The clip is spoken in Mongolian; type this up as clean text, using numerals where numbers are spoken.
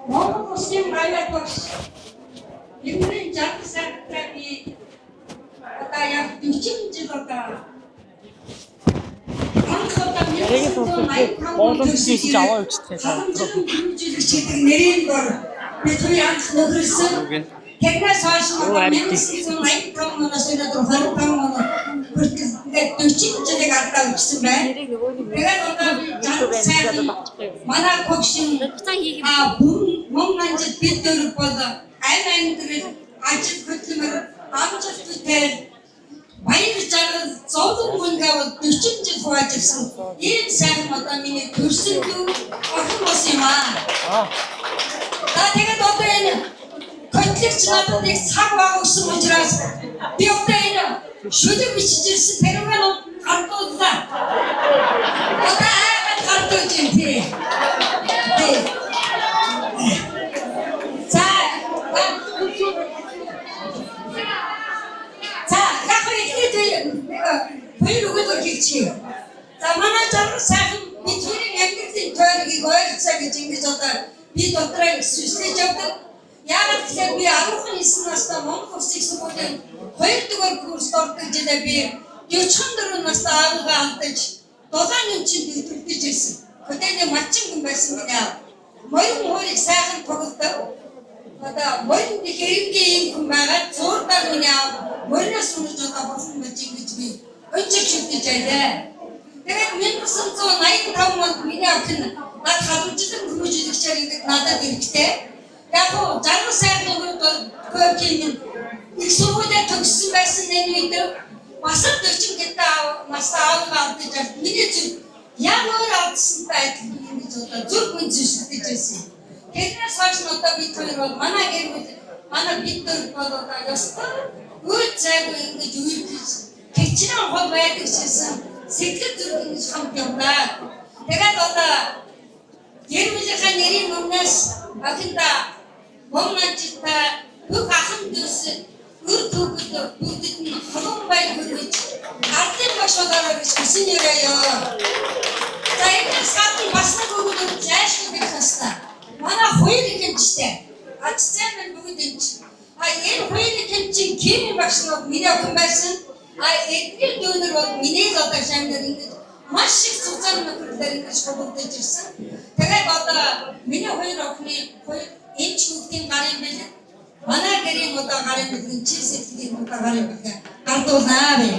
Монгол Улсын баяр багш бидний жаргал сайдтай би одоо яг 40 жил одоо Ярыг сонсож Монголд хийж аваа үчтэй хэмжүүлэгч гэдэг нэрийн дор бид хоёр анх нөхөрсөн. Тэгнээс хойш нэг 1985 оноос өнөөдөр 25 он хүртэл ингээд 40 жилиг алдаа үчсэн байна. Тэгээд одоо би жаргал сайд манай когшин мөн манжид бид дөрөв бол аль ангирал ажил хөдөлмөр амжилт бүтээл баяр жаргал зовлон мөнгө 40 жил хуваажсэн. Ийм сайн одоо миний төрсөн дүү охин бос юм аа. Тэгээд одоо энэ котлэгч надад их цаг баг өгсөн учраас би одоо энэ шүлэг бичиж ирсэн тэрүүгээр гардууллаа. Одоо айгаад гардуулж юм тий. Хоёр өгөөдөр хэлчихье. За манай жаргал сайхан бид хоёрын амьдралын тойргийг ойлгоцоо гэж ингэж одоо би дотроо сүслэж явдаг. Яагаад гэвэл би 19 настай Монгол Улсын сургуулийн 2 дугаар курст ордог жилээ би 44 настай аавгаа алдаж 7 нэмчинд нэвтрүүлж ирсэн. Хөдөөний малчин хүн байсан миний аав. Моён хуурийг сайхан тоглодог. Одоо моён их эренгийн хүн байгаа. Зуурдаа миний аав моёноос унаж одоо болсон байж ингэж би өнчиг шүтэж байлаа. Тэгээд 1985 онд миний охин над халамжлан хүмүүжлэгчээр ингээд надад ирэхтэй. Яг гоо жаргал сайхан өгөөд коокийн их сургуулиуд төгссөн байсан энэ үед бас 40 гэдэг настай аавгаа авдаж миний зүг яг өөр алдсантай адилхан ингэж одоо зүг хүн зүсгэж байсан. Тэрнээс хойш нь одоо бид хоёр бол манай гэр бүл манай бид нар бол одоо ёстой үйл зайгүй ингэж үйлдэж кичнээн хол байдаг гэсэн сэтгэл зүрх ингэж хамт явлаа. Тэгээд одоо гэр бүлийнхаа нэрийн өмнөөс охинда Монголчуудаа бүх ахын дүүс үр төгөд бүгдэд нь холон баяр хүргэж ардын багшуудаараа гэж хүсэн яриа. За энэ сарын бас нэг өгөөд зайлшгүй байх хэвээр. Манай хоёр хэмжтэй. Ачцаа минь бүгд энэ. Энэ хоёр хэмжийн ким багшнууд миний охин байсан. Эдгээр дүүнэр бол миний л одоо шамнаар ингэж маш их цуцаар нөхөрлөөр ингэж хөвөлдөж ирсэн. Тэгээд одоо миний хоёр охины хоёр энэ хүүхдийн гарын бэлэг манай гэрийн одоо гарын бэлэг чи сэтгэлийн одоо гарын бэлэг гардуулнаа бай.